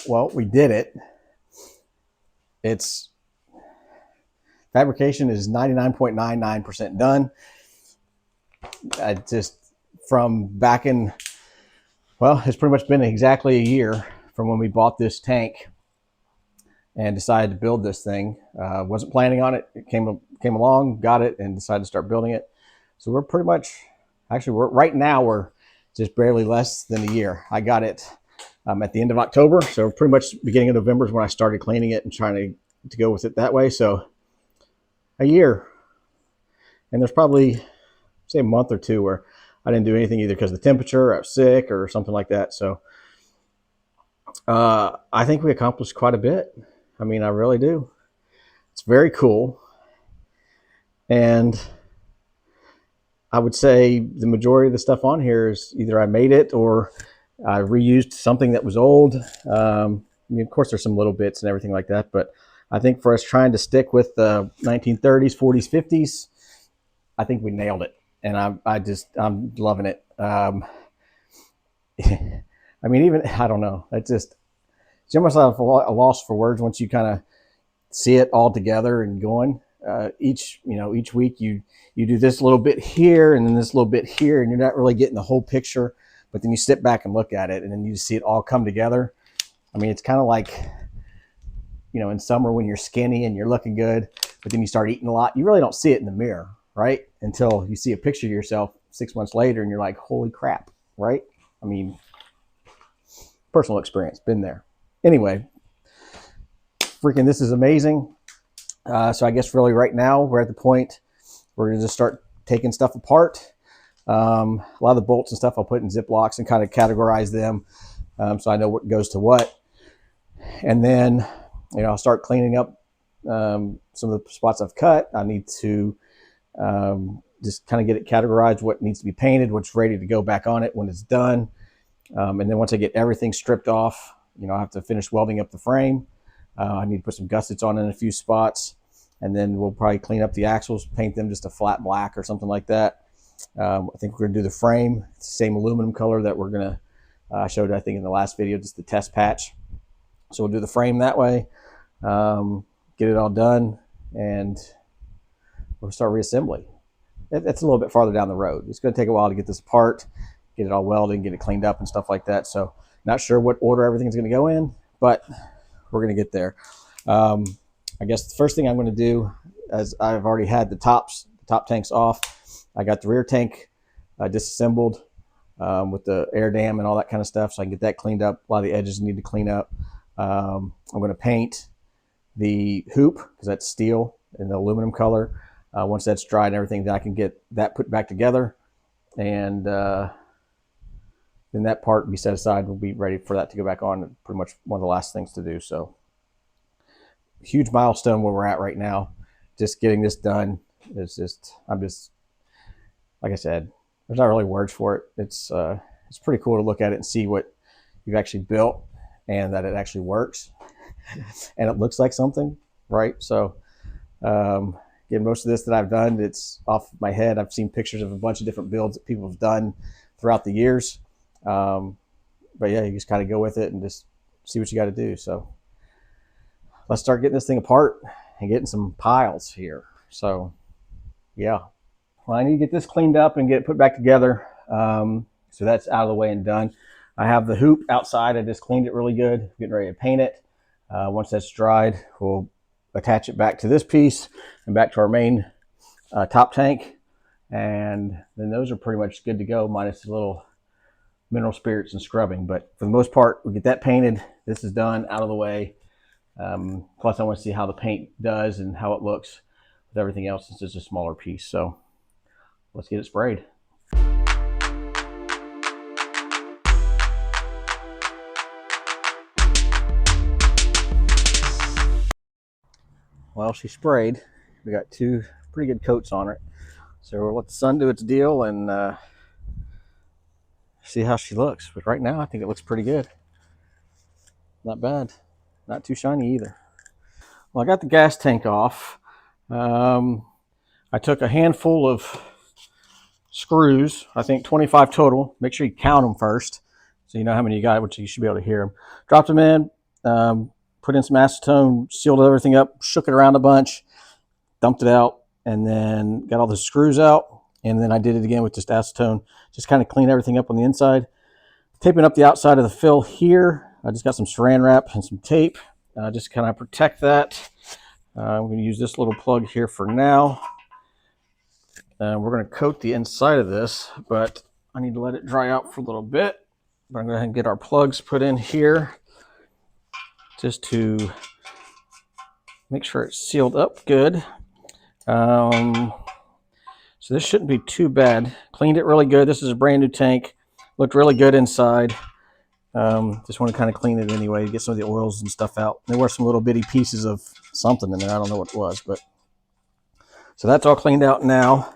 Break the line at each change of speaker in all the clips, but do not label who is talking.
Well, we did it. It's fabrication is 99.99% done. I just from back in, well, it's pretty much been exactly a year from when we bought this tank and decided to build this thing. Wasn't planning on it. It came along, got it, and decided to start building it. So we're pretty much, actually, right now we're just barely less than a year. I got it at the end of October, so pretty much beginning of November is when I started cleaning it and trying to go with it that way. So a year, and there's probably say a month or two where I didn't do anything either because of the temperature, I was sick or something like that. So I think we accomplished quite a bit. I mean, I really do. It's very cool. And I would say the majority of the stuff on here is either I made it or I reused something that was old. I mean, of course, there's some little bits and everything like that, but I think for us trying to stick with the 1930s, 40s, 50s, I think we nailed it. And I'm loving it. I mean, even, I don't know. It's almost like a loss for words once you kind of see it all together and going. Each week you do this little bit here and then this little bit here, and you're not really getting the whole picture. But then you sit back and look at it, and then you see it all come together. I mean, it's kind of like, in summer when you're skinny and you're looking good, but then you start eating a lot. You really don't see it in the mirror, right? Until you see a picture of yourself 6 months later, and you're like, holy crap, right? I mean, personal experience, been there. Anyway, freaking, this is amazing. So I guess really right now we're at the point where we're going to just start taking stuff apart. A lot of the bolts and stuff I'll put in Ziplocs and kind of categorize them so I know what goes to what. And then, I'll start cleaning up some of the spots I've cut. I need to just kind of get it categorized, what needs to be painted, what's ready to go back on it when it's done. And then once I get everything stripped off, I have to finish welding up the frame. I need to put some gussets on in a few spots. And then we'll probably clean up the axles, paint them just a flat black or something like that. I think we're going to do the frame, same aluminum color that we're going to, I showed, I think, in the last video, just the test patch. So we'll do the frame that way, get it all done, and we'll start reassembly. It's a little bit farther down the road. It's going to take a while to get this apart, get it all welded, get it cleaned up and stuff like that. So not sure what order everything's going to go in, but we're going to get there. I guess the first thing I'm going to do, as I've already had the top tanks off, I got the rear tank disassembled with the air dam and all that kind of stuff, so I can get that cleaned up. A lot of the edges need to clean up. I'm going to paint the hoop because that's steel in the aluminum color. Once that's dried and everything, then I can get that put back together, and then that part will be set aside. We'll be ready for that to go back on. Pretty much one of the last things to do. So huge milestone where we're at right now. Just getting this done is just, like I said, there's not really words for it. It's pretty cool to look at it and see what you've actually built and that it actually works and it looks like something, right? So again, most of this that I've done, it's off my head. I've seen pictures of a bunch of different builds that people have done throughout the years. But yeah, you just kind of go with it and just see what you got to do. So let's start getting this thing apart and getting some piles here. So yeah, well, I need to get this cleaned up and get it put back together. So that's out of the way and done. I have the hoop outside. I just cleaned it really good, getting ready to paint it. Once that's dried, we'll attach it back to this piece and back to our main top tank. And then those are pretty much good to go, minus a little mineral spirits and scrubbing. But for the most part, we get that painted. This is done, out of the way. Plus I want to see how the paint does and how it looks with everything else. It's just a smaller piece. So let's get it sprayed. Well, she sprayed. We got two pretty good coats on it. So we'll let the sun do its deal and see how she looks. But right now, I think it looks pretty good. Not bad. Not too shiny either. Well, I got the gas tank off. I took a handful of screws, I think 25 total. Make sure you count them first so you know how many you got, which you should be able to hear them. Dropped them in, put in some acetone, sealed everything up, shook it around a bunch, dumped it out, and then got all the screws out. And then I did it again with just acetone, just kind of clean everything up on the inside. Taping up the outside of the fill here. I just got some saran wrap and some tape, just kind of protect that. I'm going to use this little plug here for now. We're going to coat the inside of this, but I need to let it dry out for a little bit. But I'm going to go ahead and get our plugs put in here just to make sure it's sealed up good. So this shouldn't be too bad. Cleaned it really good. This is a brand new tank. Looked really good inside. Just want to kind of clean it anyway, get some of the oils and stuff out. There were some little bitty pieces of something in there. I don't know what it was, but so that's all cleaned out now.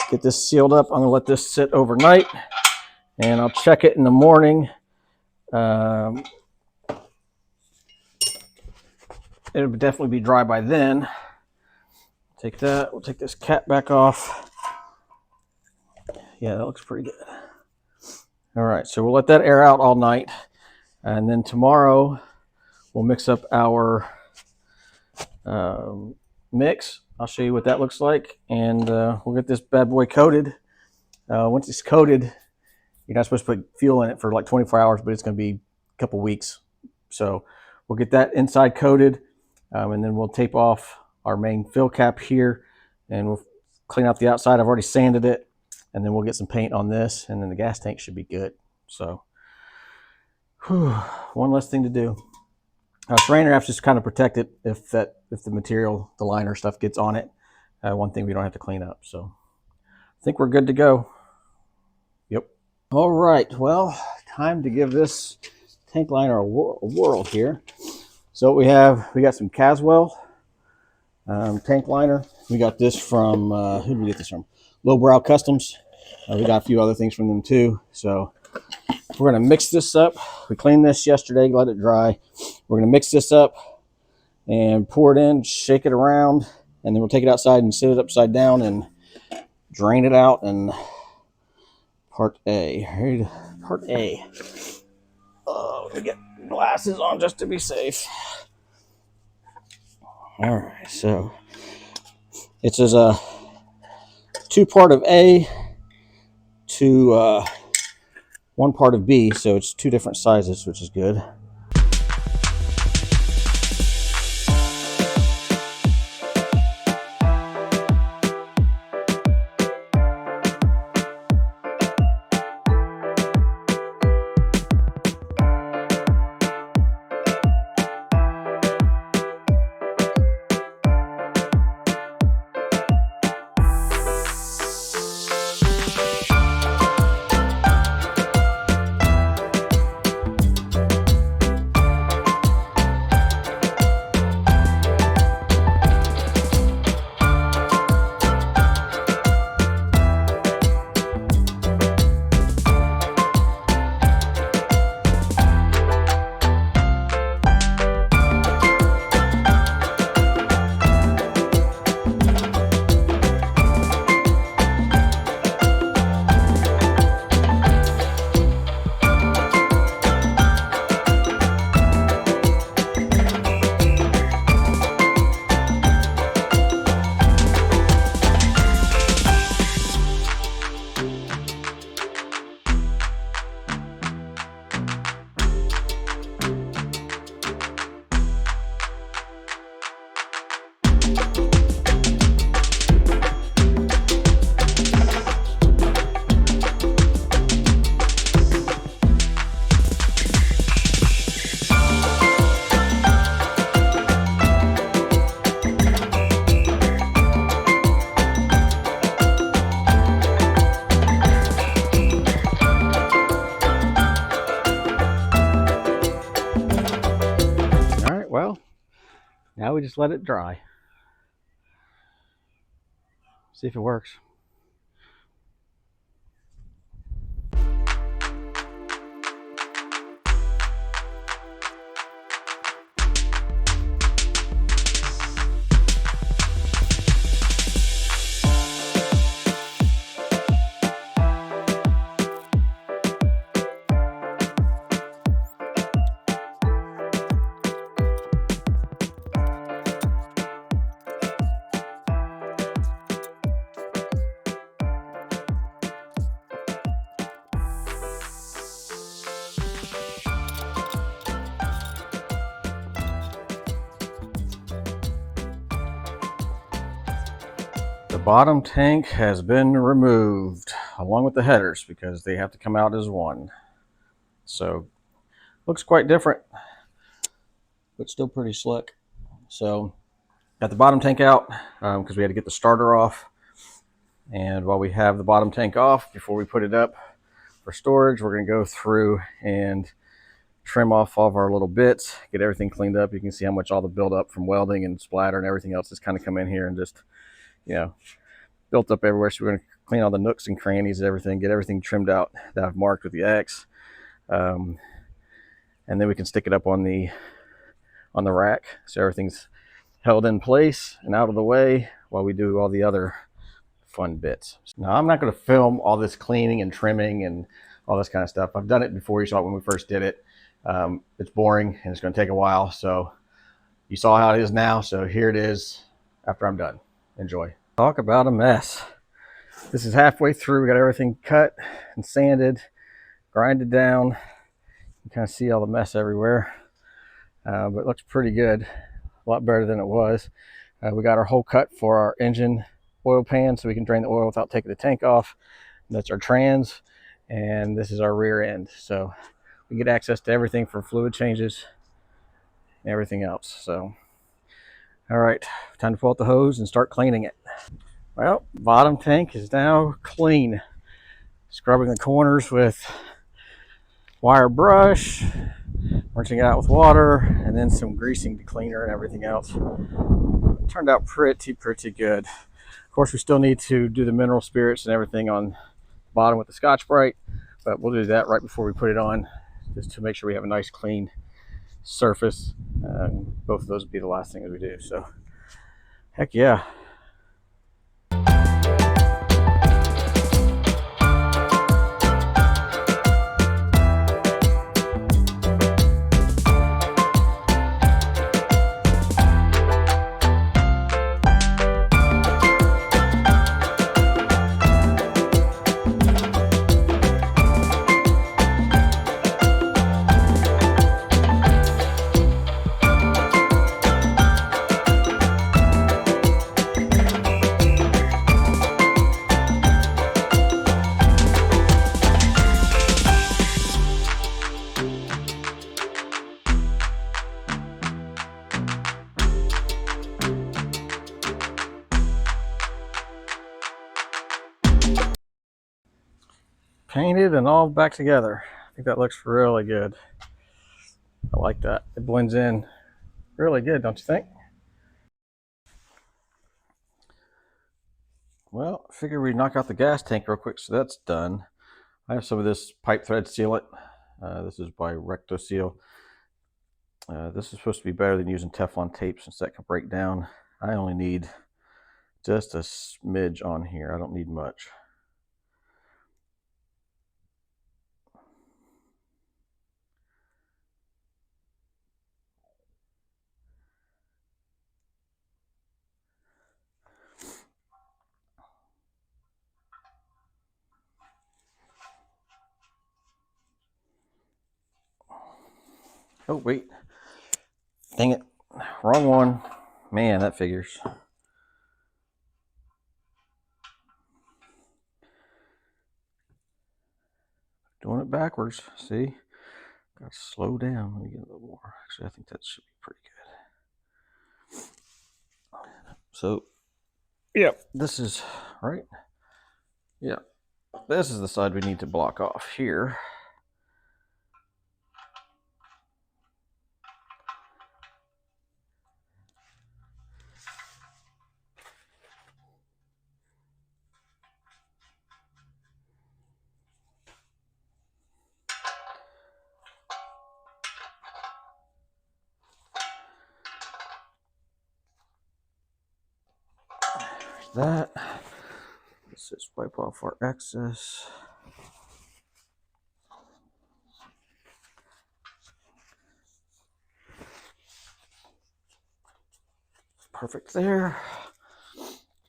Get this sealed up. I'm going to let this sit overnight, and I'll check it in the morning. It'll definitely be dry by then. Take that. We'll take this cap back off. Yeah, that looks pretty good. All right, so we'll let that air out all night, and then tomorrow we'll mix up our mix. I'll show you what that looks like, and we'll get this bad boy coated. Once it's coated, you're not supposed to put fuel in it for like 24 hours, but it's going to be a couple weeks. So we'll get that inside coated, and then we'll tape off our main fill cap here, and we'll clean out the outside. I've already sanded it. And then we'll get some paint on this, and then the gas tank should be good. So, one less thing to do. Saran wrap's just kind of protect it if the material, the liner stuff gets on it. One thing we don't have to clean up. So, I think we're good to go. Yep. All right. Well, time to give this tank liner a whirl here. So we got some Caswell tank liner. We got this from who did we get this from? Lowbrow Customs. We got a few other things from them too. So we're going to mix this up. We cleaned this yesterday, let it dry. We're going to mix this up and pour it in, shake it around, and then we'll take it outside and sit it upside down and drain it out. And part A. Oh, we get glasses on just to be safe. All right, so it says a 2 part of A to 1 part of B, so it's 2 different sizes, which is good. Well, now we just let it dry. See if it works. The bottom tank has been removed along with the headers because they have to come out as one. So looks quite different, but still pretty slick. So got the bottom tank out because we had to get the starter off. And while we have the bottom tank off, before we put it up for storage, we're going to go through and trim off all of our little bits, get everything cleaned up. You can see how much all the buildup from welding and splatter and everything else has kind of come in here and just, built up everywhere. So we're going to clean all the nooks and crannies and everything, get everything trimmed out that I've marked with the X. And then we can stick it up on the rack so everything's held in place and out of the way while we do all the other fun bits. Now, I'm not going to film all this cleaning and trimming and all this kind of stuff. I've done it before. You saw it when we first did it. It's boring and it's going to take a while. So you saw how it is now. So here it is after I'm done. Enjoy. Talk about a mess. This is halfway through. We got everything cut and sanded, grinded down. You can kind of see all the mess everywhere. But it looks pretty good. A lot better than it was. We got our hole cut for our engine oil pan so we can drain the oil without taking the tank off. That's our trans, and this is our rear end. So we get access to everything for fluid changes and everything else. So, all right, time to pull out the hose and start cleaning it. Well, bottom tank is now clean. Scrubbing the corners with wire brush, rinsing it out with water, and then some greasing cleaner and everything else. It turned out pretty good. Of course, we still need to do the mineral spirits and everything on the bottom with the Scotch-Brite, but we'll do that right before we put it on, just to make sure we have a nice clean surface. Both of those would be the last thing that we do. So, heck yeah. Painted and all back together. I think that looks really good. I like that. It blends in really good, don't you think? Well, I figure we knock out the gas tank real quick, so that's done. I have some of this pipe thread sealant. This is by Recto Seal. This is supposed to be better than using Teflon tape since that can break down. I only need just a smidge on here. I don't need much. Oh, wait. Dang it. Wrong one. Man, that figures. Doing it backwards. See? Got to slow down. Let me get a little more. Actually, I think that should be pretty good. So, yeah, this is right. Yeah, this is the side we need to block off here. That. Let's just wipe off our excess. Perfect there.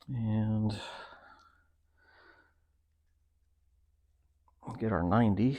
And get our 90.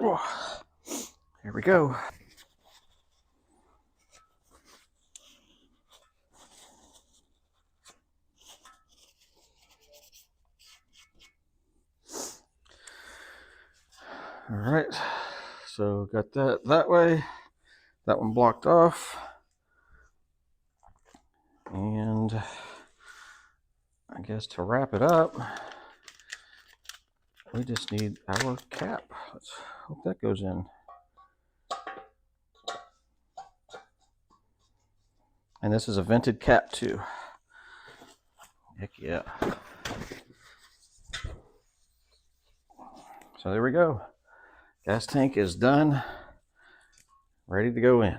Here we go. All right, so got that way. That one blocked off. And I guess to wrap it up, we just need our cap. Let's hope that goes in. And this is a vented cap too. Heck yeah. So there we go. Gas tank is done. Ready to go in.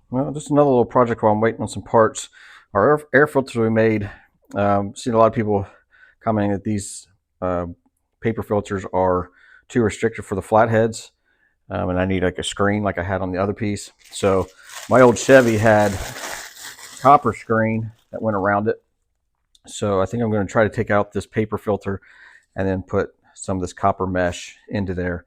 Well, just another little project while I'm waiting on some parts. Our air filters we made, seen a lot of people commenting that these paper filters are too restricted for the flatheads. And I need like a screen like I had on the other piece. So my old Chevy had copper screen that went around it. So I think I'm going to try to take out this paper filter and then put some of this copper mesh into there,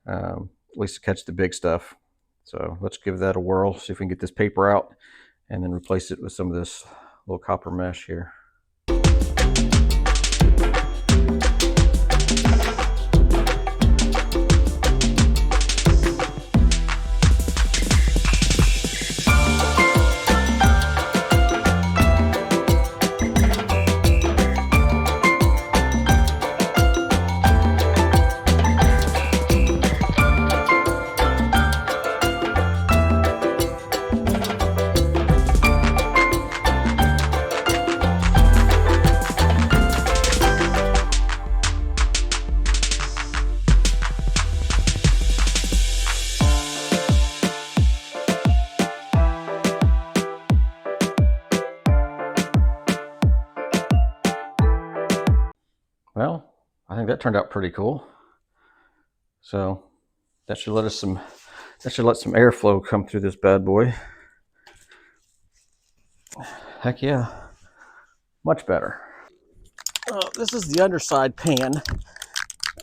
at least to catch the big stuff. So let's give that a whirl, see if we can get this paper out and then replace it with some of this little copper mesh here. Well, I think that turned out pretty cool. So that should let some airflow come through this bad boy. Heck yeah, much better. This is the underside pan,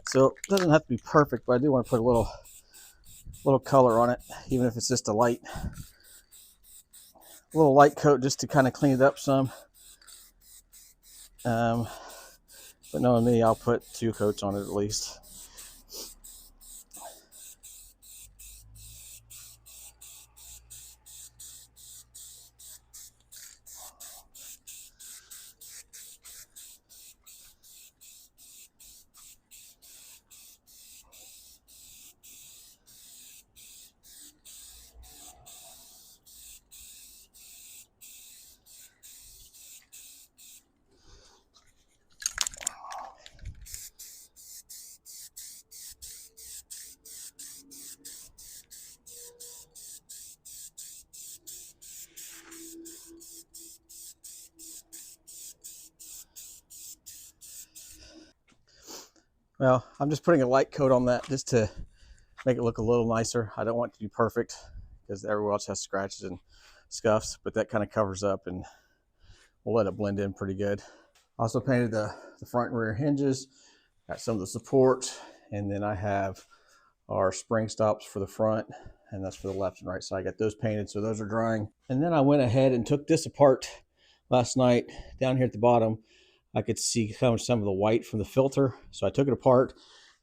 so it doesn't have to be perfect, but I do want to put a little color on it, even if it's just a little light coat, just to kind of clean it up some. But knowing me, I'll put 2 coats on it at least. Well, I'm just putting a light coat on that just to make it look a little nicer. I don't want it to be perfect because everywhere else has scratches and scuffs, but that kind of covers up and we'll let it blend in pretty good. Also painted the front and rear hinges, got some of the support, and then I have our spring stops for the front, and that's for the left and right side. I got those painted, so those are drying. And then I went ahead and took this apart last night. Down here at the bottom, I could see some of the white from the filter. So I took it apart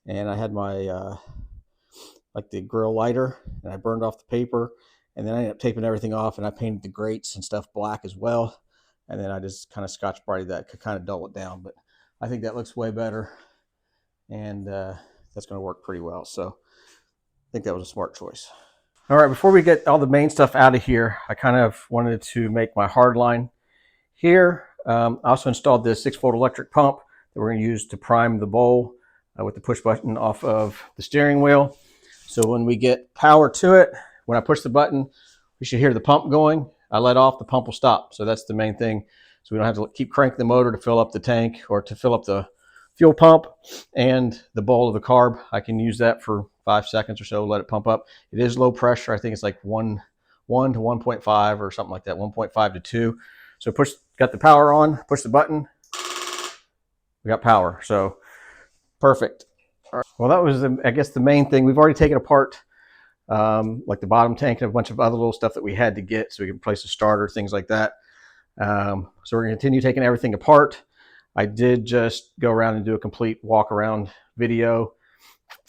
and I had my like the grill lighter, and I burned off the paper, and then I ended up taping everything off, and I painted the grates and stuff black as well. And then I just kind of Scotch Brighted that to kind of dull it down. But I think that looks way better, and that's going to work pretty well. So I think that was a smart choice. All right, before we get all the main stuff out of here, I kind of wanted to make my hard line here. I also installed this 6-volt electric pump that we're going to use to prime the bowl with the push button off of the steering wheel. So when we get power to it, when I push the button, we should hear the pump going. I let off, the pump will stop. So that's the main thing. So we don't have to keep cranking the motor to fill up the tank or to fill up the fuel pump and the bowl of the carb. I can use that for 5 seconds or so, let it pump up. It is low pressure. I think it's like 1 to 1.5 or something like that, 1.5 to 2. So got the power on, push the button, we got power. So perfect. Well, that was, I guess, the main thing. We've already taken apart like the bottom tank and a bunch of other little stuff that we had to get so we can replace the starter, things like that. So we're going to continue taking everything apart. I did just go around and do a complete walk around video,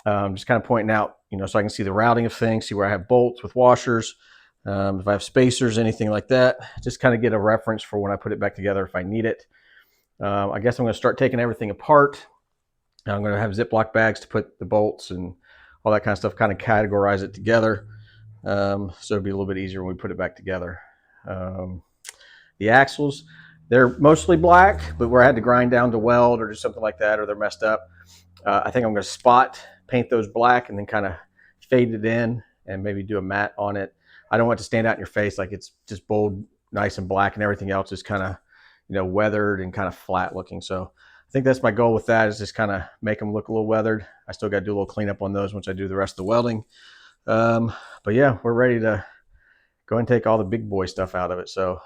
just kind of pointing out, so I can see the routing of things, see where I have bolts with washers, if I have spacers, anything like that, just kind of get a reference for when I put it back together if I need it. I guess I'm going to start taking everything apart. I'm going to have Ziploc bags to put the bolts and all that kind of stuff, kind of categorize it together. So it'll be a little bit easier when we put it back together. The axles, they're mostly black, but where I had to grind down to weld or do something like that, or they're messed up, I think I'm going to spot paint those black and then kind of fade it in and maybe do a matte on it. I don't want it to stand out in your face like it's just bold, nice and black, and everything else is kind of, weathered and kind of flat looking. So I think that's my goal with that, is just kind of make them look a little weathered. I still got to do a little cleanup on those once I do the rest of the welding. But yeah, we're ready to go and take all the big boy stuff out of it. So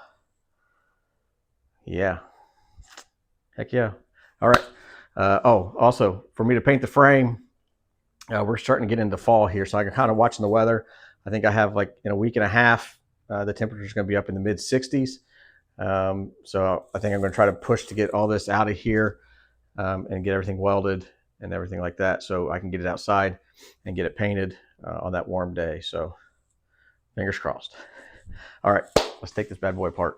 yeah, heck yeah. All right. Also for me to paint the frame, we're starting to get into fall here, so I can kind of watching the weather. I think I have, like, in a week and a half, the temperature is going to be up in the mid 60s. So I think I'm going to try to push to get all this out of here and get everything welded and everything like that, so I can get it outside and get it painted on that warm day. So fingers crossed. All right, let's take this bad boy apart.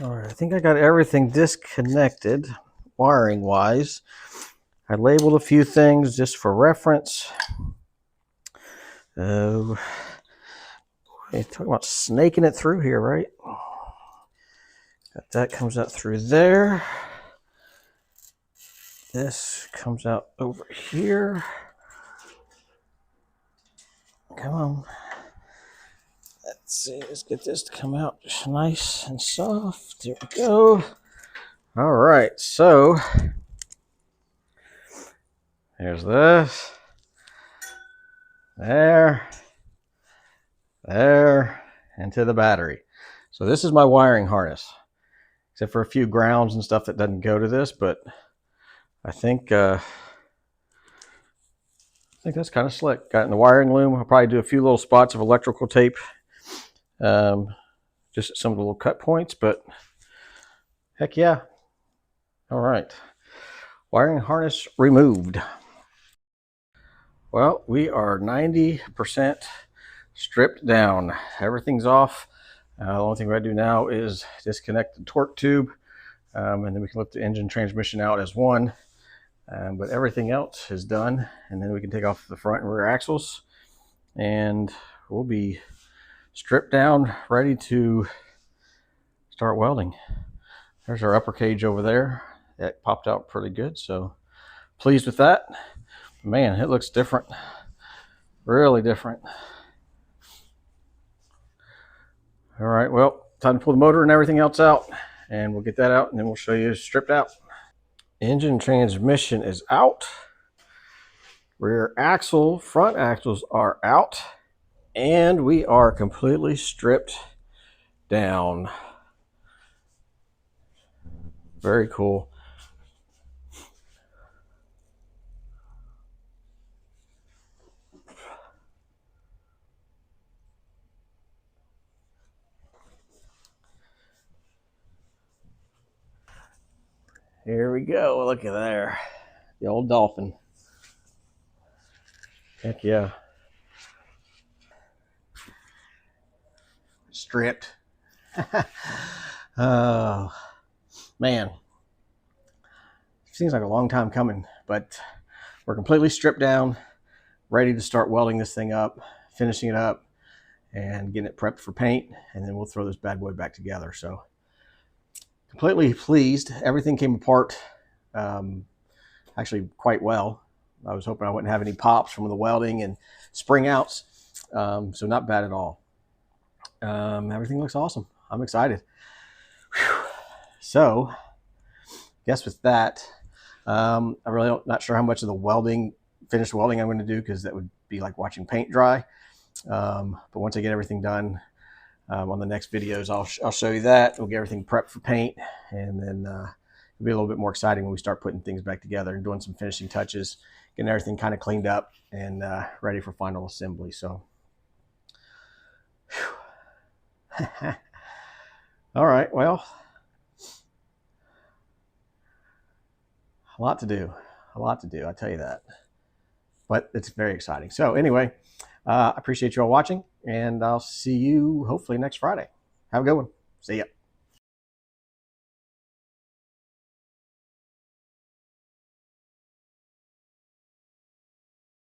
All right, I think I got everything disconnected wiring wise. I labeled a few things just for reference. You're talking about snaking it through here, right? That comes out through there. This comes out over here. Come on. Let's see, let's get this to come out just nice and soft. There we go. All right, so here's this. There, into the battery. So this is my wiring harness, except for a few grounds and stuff that doesn't go to this, but I think that's kind of slick. Got it in the wiring loom. I'll probably do a few little spots of electrical tape, just at some of the little cut points, but heck yeah. All right, wiring harness removed. Well, we are 90% stripped down. Everything's off. The only thing we gotta do now is disconnect the torque tube, and then we can lift the engine transmission out as one. But everything else is done, and then we can take off the front and rear axles, and we'll be stripped down, ready to start welding. There's our upper cage over there. That popped out pretty good, so pleased with that. Man, it looks different, really different. All right, well, time to pull the motor and everything else out, and we'll get that out, and then we'll show you stripped out. Engine transmission is out. Rear axle, front axles are out, and we are completely stripped down. Very cool. Here we go. Look at there. The old Dolphin. Heck yeah. Stripped. Oh, man. Seems like a long time coming, but we're completely stripped down, ready to start welding this thing up, finishing it up, and getting it prepped for paint, and then we'll throw this bad boy back together. So completely pleased. Everything came apart actually quite well. I was hoping I wouldn't have any pops from the welding and spring outs, so not bad at all. Everything looks awesome. I'm excited. Whew. So guess with that, I really not sure how much of the finished welding I'm going to do, because that would be like watching paint dry. But once I get everything done, on the next videos, I'll show you that. We'll get everything prepped for paint, and then it'll be a little bit more exciting when we start putting things back together and doing some finishing touches, getting everything kind of cleaned up and ready for final assembly. So, all right, well, a lot to do, I tell you that, but it's very exciting. So anyway, I appreciate you all watching, and I'll see you hopefully next Friday. Have a good one. See ya.